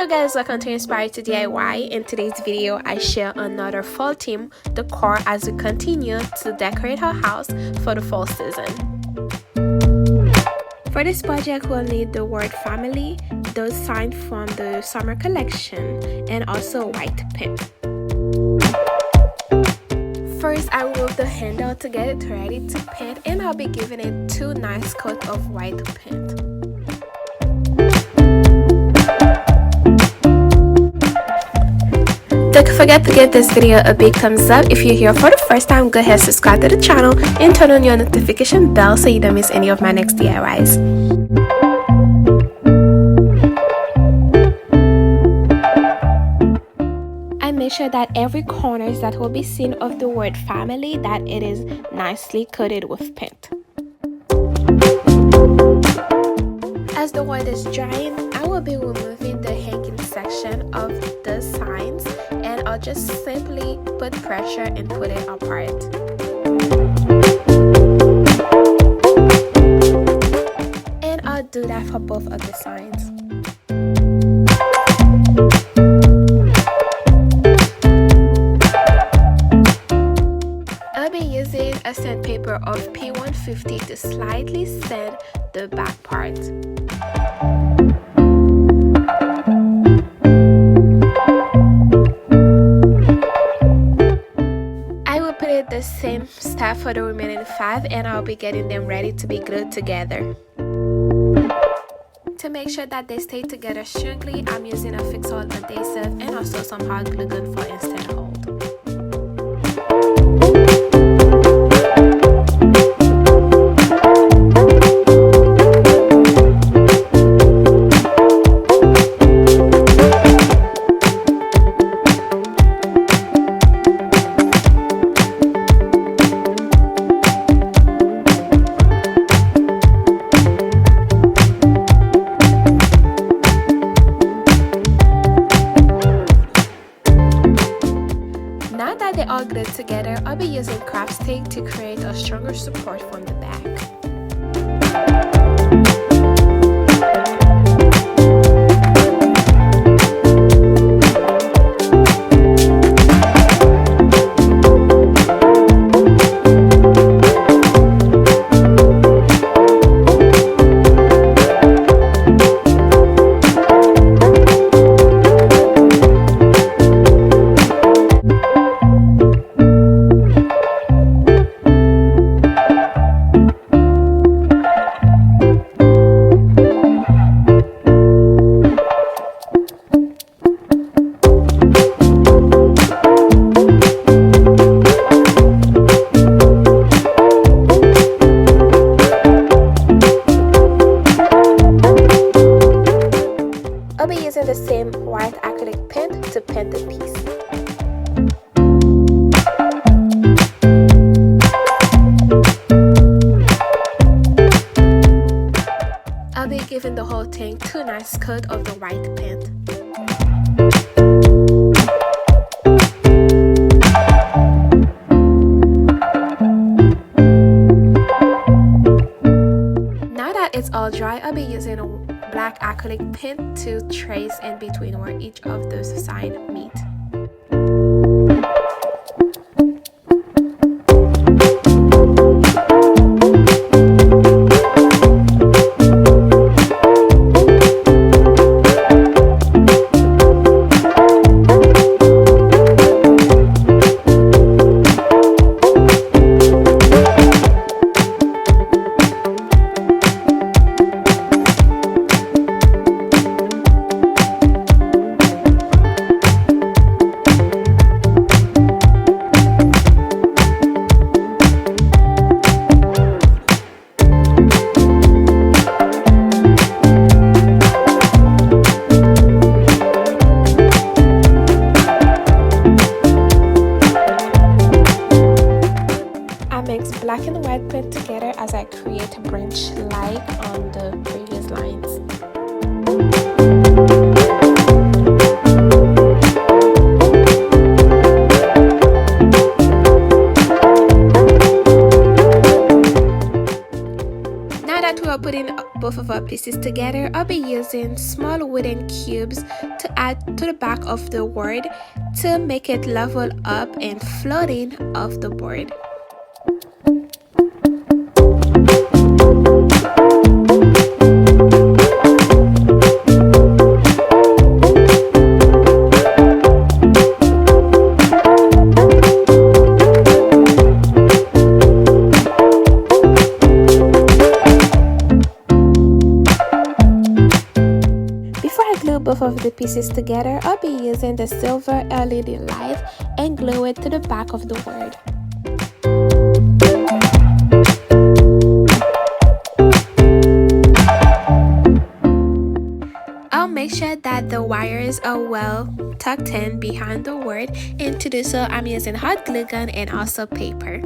Hello guys, welcome to Inspired to DIY. In today's video, I share another fall theme decor as we continue to decorate our house for the fall season. For this project, we'll need the word family, those signs from the summer collection, and also white paint. First, I remove the handle to get it ready to paint, and I'll be giving it 2 nice coats of white paint. Don't forget to give this video a big thumbs up. If you're here for the first time, go ahead, subscribe to the channel and turn on your notification bell so you don't miss any of my next DIYs. I make sure that every corner that will be seen of the word family, that it is nicely coated with paint. As the word is drying, I will be removing the hanging section of the signs, and I'll just simply put pressure and put it apart. And I'll do that for both of the signs. I'll be using a sandpaper of P150 to slightly sand the back part. The same step for the remaining 5, and I'll be getting them ready to be glued together. To make sure that they stay together strongly, I'm using a fix-all adhesive and also some hot glue gun for instant hold. Now that they're all glued together, I'll be using craft stick to create a stronger support from the back. I'll be using the same white acrylic paint to paint the piece. I'll be giving the whole thing 2 nice coats of the white paint. Now that it's all dry, I'll be using a black acrylic paint to trace in between where each of those signs meet. both of our pieces together, I'll be using small wooden cubes to add to the back of the word to make it level up and floating off the board. Both of the pieces together, I'll be using the silver LED light and glue it to the back of the word. I'll make sure that the wires are well tucked in behind the word, and to do so I'm using hot glue gun and also paper.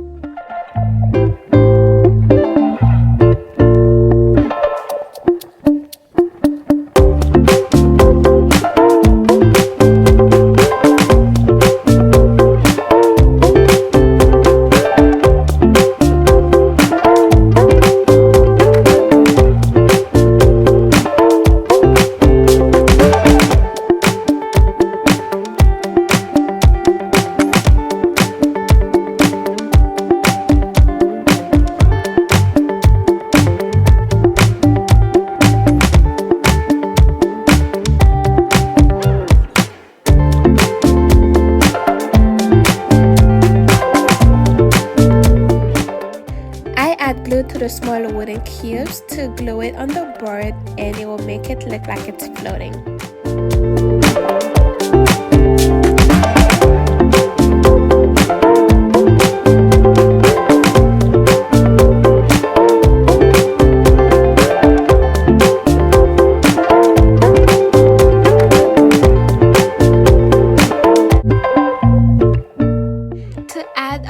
Glue to the small wooden cubes to glue it on the board, and it will make it look like it's floating.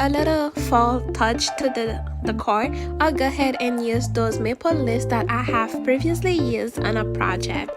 A little fall touch to the decor, I'll go ahead and use those maple leaves that I have previously used on a project.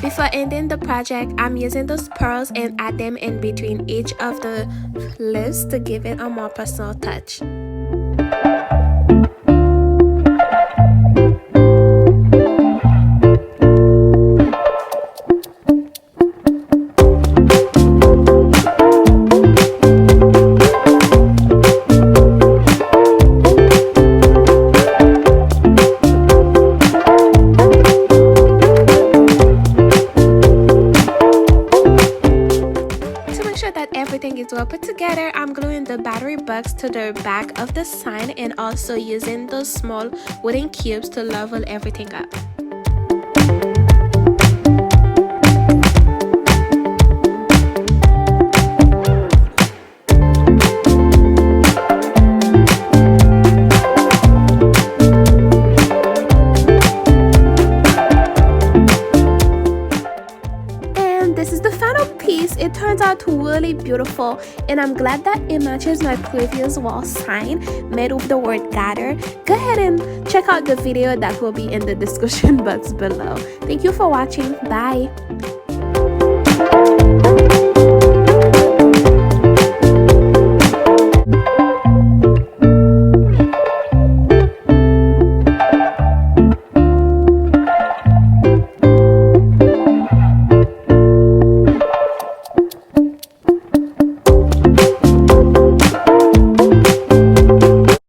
Before ending the project, I'm using those pearls and add them in between each of the leaves to give it a more personal touch. Everything is well put together. I'm gluing the battery box to the back of the sign and also using those small wooden cubes to level everything up. This is the final piece. It turns out really beautiful, and I'm glad that it matches my previous wall sign made with the word gather. Go ahead and check out the video that will be in the description box below. Thank you for watching. Bye.